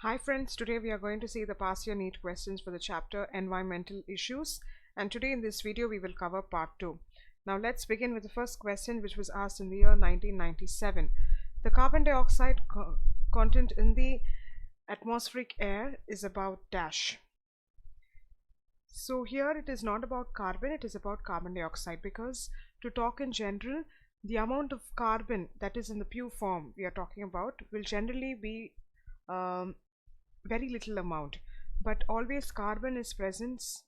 Hi friends, today we are going to see the past year NEET questions for the chapter Environmental Issues, and today in this video we will cover part 2. Now let's begin with the first question, which was asked in the year 1997. The carbon dioxide content in the atmospheric air is about dash. So here it is not about carbon, it is about carbon dioxide, because to talk in general, the amount of carbon that is in the pure form we are talking about will generally be very little amount, but always carbon is presence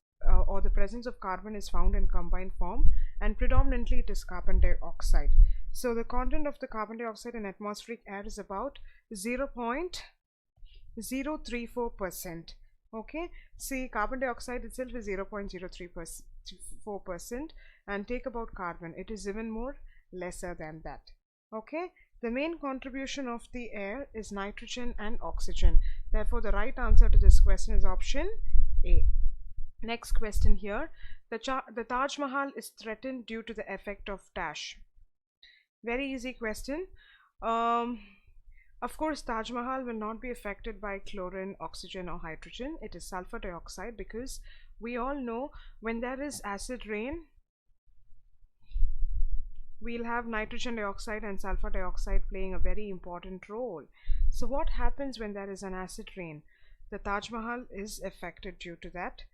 or the presence of carbon is found in combined form, and predominantly it is carbon dioxide. So the content of the carbon dioxide in atmospheric air is about 0.034%. okay, see, carbon dioxide itself is 0.034%, and take about carbon, it is even more lesser than that. Okay, the main contribution of the air is nitrogen and oxygen. Therefore, the right answer to this question is option A. Next question here. The Taj Mahal is threatened due to the effect of dash. Very easy question. Of course, Taj Mahal will not be affected by chlorine, oxygen or hydrogen. It is sulfur dioxide, because we all know when there is acid rain, we'll have nitrogen dioxide and sulfur dioxide playing a very important role. So what happens when there is an acid rain? The Taj Mahal is affected due to that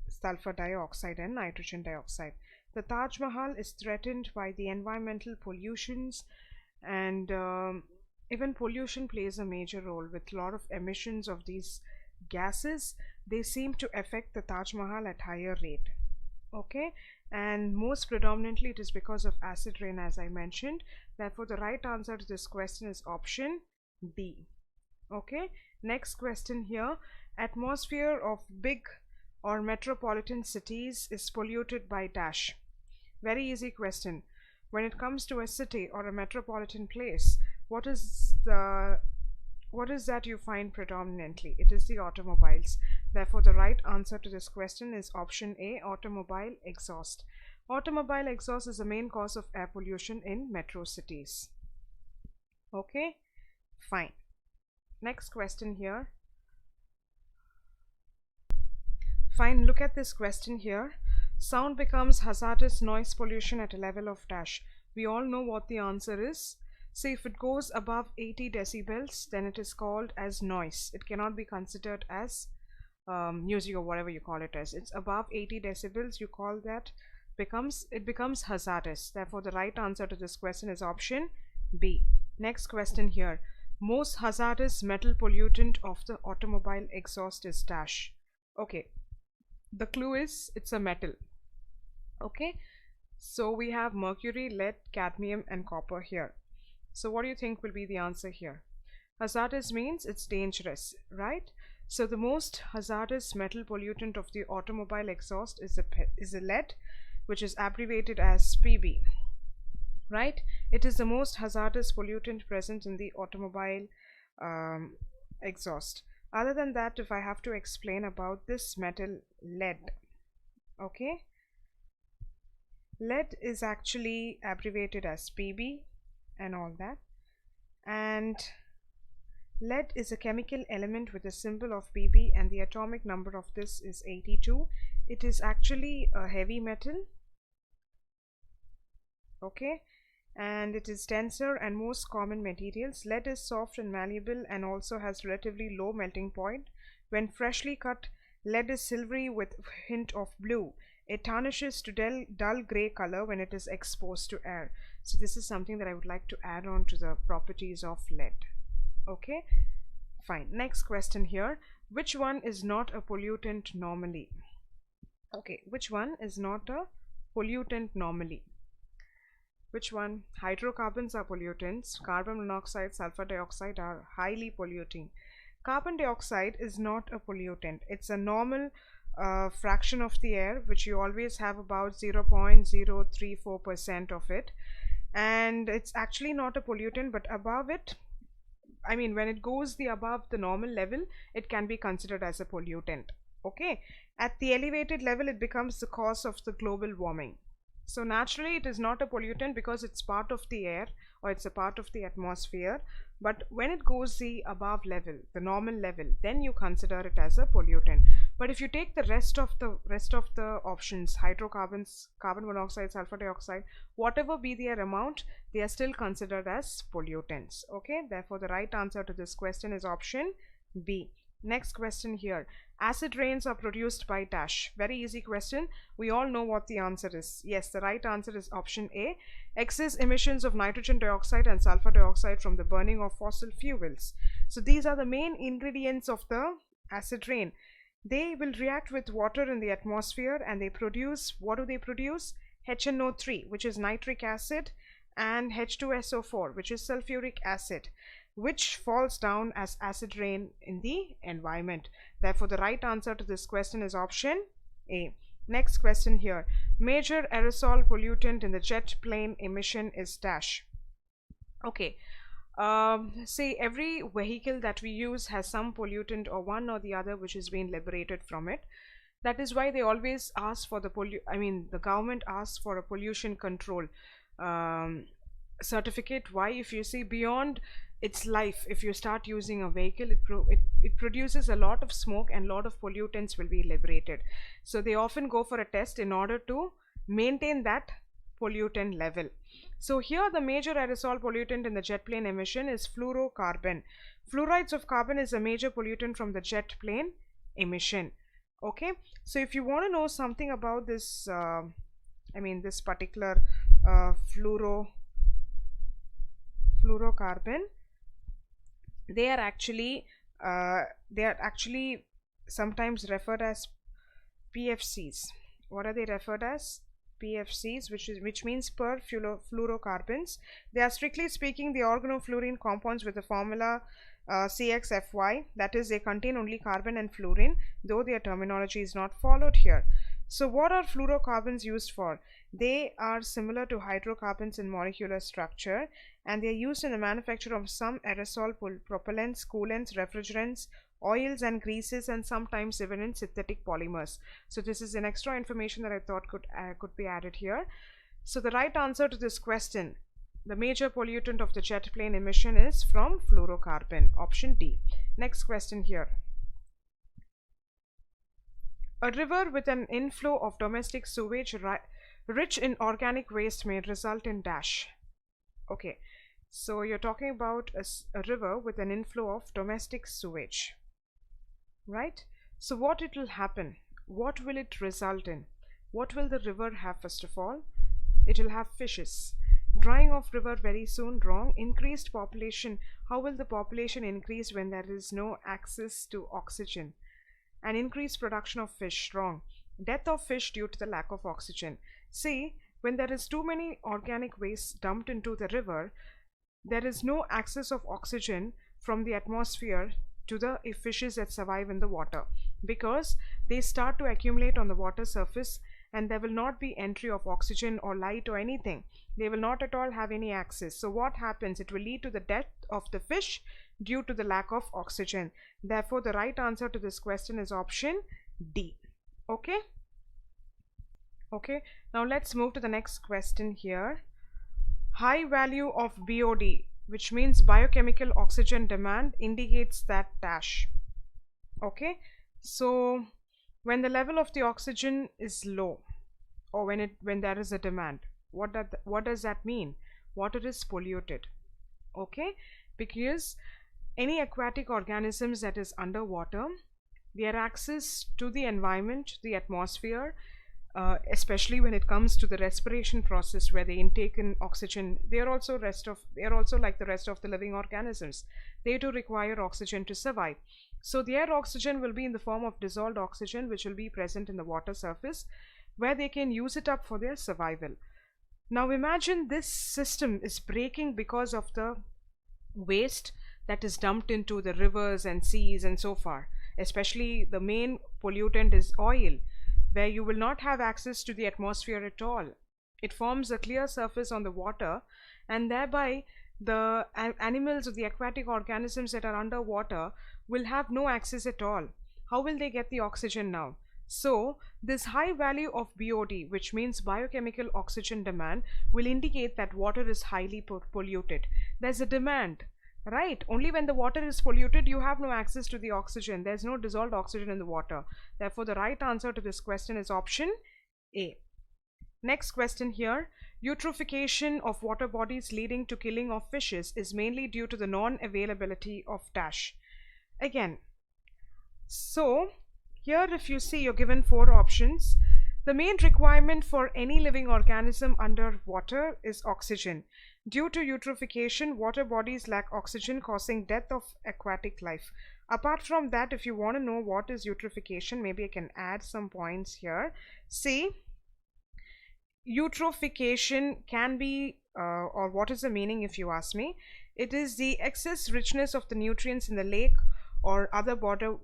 sulfur dioxide and nitrogen dioxide. The Taj Mahal is threatened by the environmental pollutions, and even pollution plays a major role with a lot of emissions of these gases. They seem to affect the Taj Mahal at higher rate. Okay, and most predominantly it is because of acid rain, as I mentioned. Therefore, the right answer to this question is option B. Okay, next question here. Atmosphere of big or metropolitan cities is polluted by dash. Very easy question. When it comes to a city or a metropolitan place, what is that you find predominantly? It is the automobiles. Therefore, the right answer to this question is option A, automobile exhaust. Automobile exhaust is the main cause of air pollution in metro cities. Okay, fine. Next question here. Fine, look at this question here. Sound becomes hazardous noise pollution at a level of dash. We all know what the answer is. See, if it goes above 80 decibels, then it is called as noise. It cannot be considered as music or whatever you call it as. It's above 80 decibels, you call that, it becomes hazardous. Therefore, the right answer to this question is option B. Next question here. Most hazardous metal pollutant of the automobile exhaust is dash. Okay, the clue is it's a metal. Okay, so we have mercury, lead, cadmium and copper here. So what do you think will be the answer here? Hazardous means it's dangerous, right? So the most hazardous metal pollutant of the automobile exhaust is a lead, which is abbreviated as PB, right? It is the most hazardous pollutant present in the automobile exhaust. Other than that, if I have to explain about this metal lead, okay, lead is actually abbreviated as PB and all that, and lead is a chemical element with a symbol of Pb, and the atomic number of this is 82. It is actually a heavy metal, okay, and it is denser and most common materials. Lead is soft and malleable and also has relatively low melting point. When freshly cut, lead is silvery with hint of blue. It tarnishes to dull gray color when it is exposed to air. So this is something that I would like to add on to the properties of lead. Okay, fine. Next question here. Which one is not a pollutant normally? Okay, which one is not a pollutant normally? Which one? Hydrocarbons are pollutants. Carbon monoxide, sulfur dioxide are highly polluting. Carbon dioxide is not a pollutant. It's a normal fraction of the air, which you always have about 0.034% of it, and it's actually not a pollutant, but above it, I mean, when it goes above the normal level, it can be considered as a pollutant. Okay, at the elevated level, it becomes the cause of the global warming. So naturally it is not a pollutant because it's part of the air, or it's a part of the atmosphere, but when it goes the above level, the normal level, then you consider it as a pollutant. But if you take the rest of the options, hydrocarbons, carbon monoxide, sulfur dioxide, whatever be their amount, they are still considered as pollutants. Okay, therefore the right answer to this question is option B. Next question here. Acid rains are produced by dash. Very easy question. We all know what the answer is. Yes, the right answer is option A. Excess emissions of nitrogen dioxide and sulfur dioxide from the burning of fossil fuels. So these are the main ingredients of the acid rain. They will react with water in the atmosphere and they produce, what do they produce? HNO3, which is nitric acid, and H2SO4, which is sulfuric acid, which falls down as acid rain in the environment. Therefore, the right answer to this question is option A. Next question here. Major aerosol pollutant in the jet plane emission is dash. Okay. Say every vehicle that we use has some pollutant or one or the other which is being liberated from it. That is why they always ask for the the government asks for a pollution control certificate. Why? If you see beyond its life, if you start using a vehicle, it produces a lot of smoke and a lot of pollutants will be liberated. So they often go for a test in order to maintain that pollutant level. So here the major aerosol pollutant in the jet plane emission is fluorocarbon. Fluorides of carbon is a major pollutant from the jet plane emission. Okay, so if you want to know something about this, this particular fluorocarbon, they are actually sometimes referred as PFCs. What are they referred as? PFCs, which means perfluorocarbons. They are strictly speaking the organofluorine compounds with the formula CXFY. That is, they contain only carbon and fluorine, though their terminology is not followed here. So what are fluorocarbons used for? They are similar to hydrocarbons in molecular structure, and they are used in the manufacture of some aerosol propellants, coolants, refrigerants, oils and greases, and sometimes even in synthetic polymers. So this is an extra information that I thought could be added here. So the right answer to this question, the major pollutant of the jet plane emission, is from fluorocarbon, option D. Next question here. A river with an inflow of domestic sewage rich in organic waste may result in dash. Okay, so you're talking about a river with an inflow of domestic sewage, right? So what it will happen? What will it result in? What will the river have? First of all, it will have fishes. Drying of river very soon, wrong. Increased population. How will the population increase when there is no access to oxygen? And increased production of fish, wrong. Death of fish due to the lack of oxygen. See, when there is too many organic waste dumped into the river, there is no access of oxygen from the atmosphere to the fishes that survive in the water, because they start to accumulate on the water surface and there will not be entry of oxygen or light or anything. They will not at all have any access. So what happens? It will lead to the death of the fish due to the lack of oxygen. Therefore, the right answer to this question is option D. Okay? Okay, now let's move to the next question here. High value of BOD, which means biochemical oxygen demand, indicates that dash. Okay, so when the level of the oxygen is low, or when there is a demand, what does that mean? Water is polluted. Okay, because any aquatic organisms that is underwater, their access to the environment, the atmosphere, especially when it comes to the respiration process where they intake in oxygen, they are also like the rest of the living organisms. They too require oxygen to survive. So their oxygen will be in the form of dissolved oxygen, which will be present in the water surface, where they can use it up for their survival. Now imagine this system is breaking because of the waste that is dumped into the rivers and seas and so far. Especially the main pollutant is oil, where you will not have access to the atmosphere at all. It forms a clear surface on the water, and thereby the animals or the aquatic organisms that are underwater will have no access at all. How will they get the oxygen now? So this high value of BOD, which means biochemical oxygen demand, will indicate that water is highly polluted. There's a demand. right? Only when the water is polluted, you have no access to the oxygen. There's no dissolved oxygen in the water. Therefore, the right answer to this question is option A. Next question here. Eutrophication of water bodies leading to killing of fishes is mainly due to the non-availability of dash. Again, so here if you see, you're given 4 options. The main requirement for any living organism under water is oxygen. Due to eutrophication, water bodies lack oxygen, causing death of aquatic life. Apart from that, if you want to know what is eutrophication, maybe I can add some points here. See, eutrophication can be, or what is the meaning if you ask me? It is the excess richness of the nutrients in the lake or other water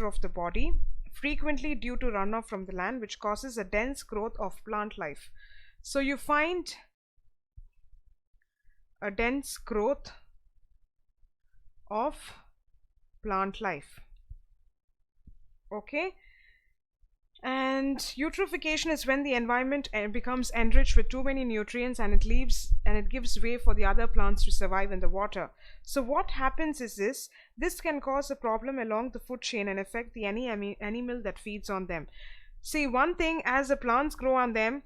of the body, frequently due to runoff from the land, which causes a dense growth of plant life. So you find a dense growth of plant life. Okay. And eutrophication is when the environment becomes enriched with too many nutrients, and it gives way for the other plants to survive in the water. So what happens is this can cause a problem along the food chain and affect the any animal that feeds on them. See, one thing, as the plants grow on them,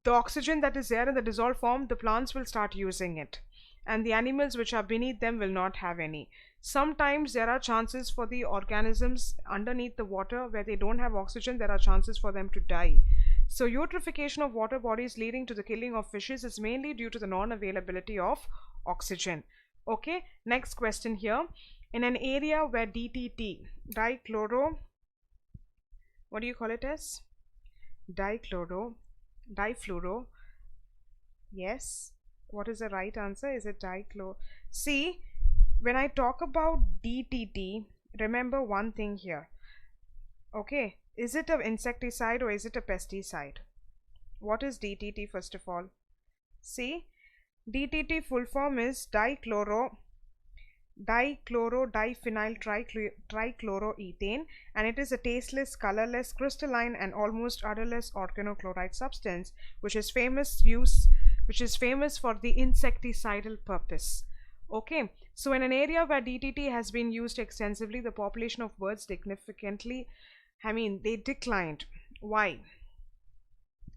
the oxygen that is there in the dissolved form, the plants will start using it, and the animals which are beneath them will not have any. Sometimes there are chances for the organisms underneath the water where they don't have oxygen, there are chances for them to die. So eutrophication of water bodies leading to the killing of fishes is mainly due to the non-availability of oxygen. Okay, next question here. In an area where DDT, what do you call it as? Difluoro. Yes. What is the right answer? Is it dichloro? See, when I talk about DDT, remember one thing here. Okay, is it an insecticide or is it a pesticide? What is DDT first of all? See, DDT full form is diphenyl trichloroethane, and it is a tasteless, colorless, crystalline and almost odorless organochloride substance which is famous for the insecticidal purpose. Okay, so in an area where DDT has been used extensively, the population of birds significantly, they declined. Why?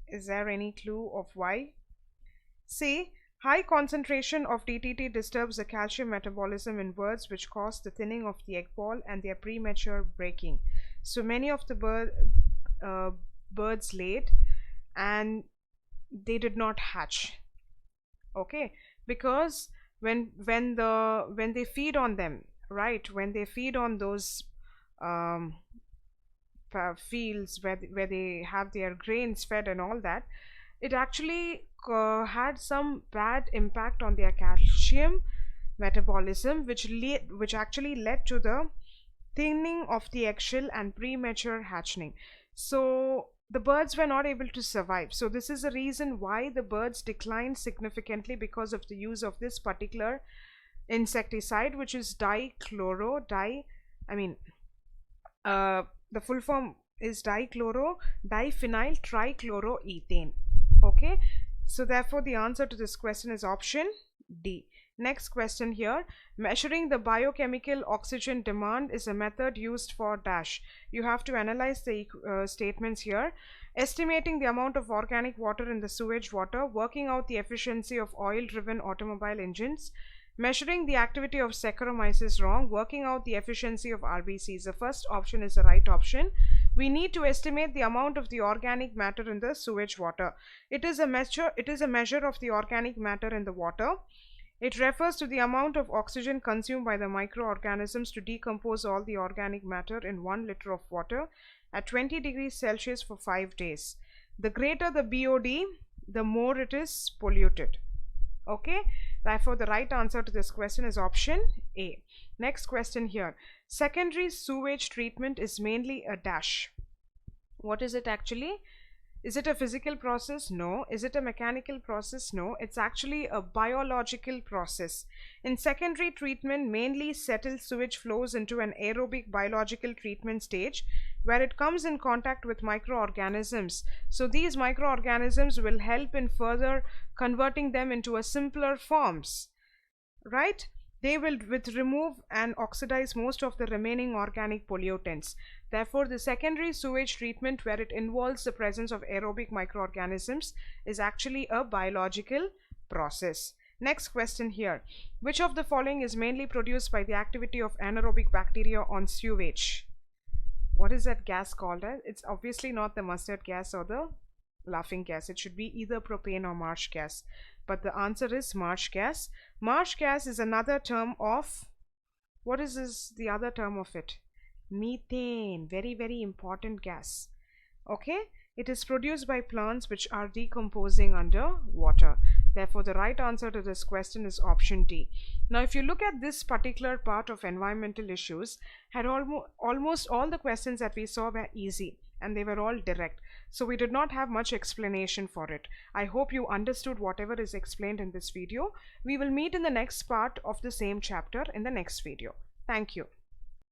Is there any clue of why? See, high concentration of DDT disturbs the calcium metabolism in birds, which cause the thinning of the egg ball and their premature breaking. So many of the birds laid and they did not hatch. Okay, because when they feed on them, right, when they feed on those fields where they have their grains fed and all that, it actually had some bad impact on their calcium metabolism, which actually led to the thinning of the eggshell and premature hatching. So the birds were not able to survive. So this is the reason why the birds declined significantly, because of the use of this particular insecticide, which is the full form is diphenyl trichloroethane. Okay, so therefore the answer to this question is option D. Next question here. Measuring the biochemical oxygen demand is a method used for dash. You have to analyze the statements here. Estimating the amount of organic water in the sewage water, working out the efficiency of oil-driven automobile engines, measuring the activity of Saccharomyces wrong, working out the efficiency of RBCs. The first option is the right option. We need to estimate the amount of the organic matter in the sewage water. It is a measure of the organic matter in the water. It refers to the amount of oxygen consumed by the microorganisms to decompose all the organic matter in 1 liter of water at 20 degrees Celsius for 5 days. The greater the BOD, the more it is polluted. Okay, therefore the right answer to this question is option A. Next question here. Secondary sewage treatment is mainly a dash. What is it actually? Is it a physical process? No. Is it a mechanical process? No. It's actually a biological process. In secondary treatment, mainly settled sewage flows into an aerobic biological treatment stage where it comes in contact with microorganisms. So these microorganisms will help in further converting them into a simpler forms, right? They will remove and oxidize most of the remaining organic pollutants. Therefore, the secondary sewage treatment, where it involves the presence of aerobic microorganisms, is actually a biological process. Next question here. Which of the following is mainly produced by the activity of anaerobic bacteria on sewage? What is that gas called as? It's obviously not the mustard gas or the laughing gas. It should be either propane or marsh gas. But the answer is marsh gas. Marsh gas is another term of, what is this, the other term of it? Methane. Very, very important gas. Okay, it is produced by plants which are decomposing under water. Therefore, the right answer to this question is option D. Now, if you look at this particular part of environmental issues, had almost all the questions that we saw were easy and they were all direct. So we did not have much explanation for it. I hope you understood whatever is explained in this video. We will meet in the next part of the same chapter in the next video. Thank you.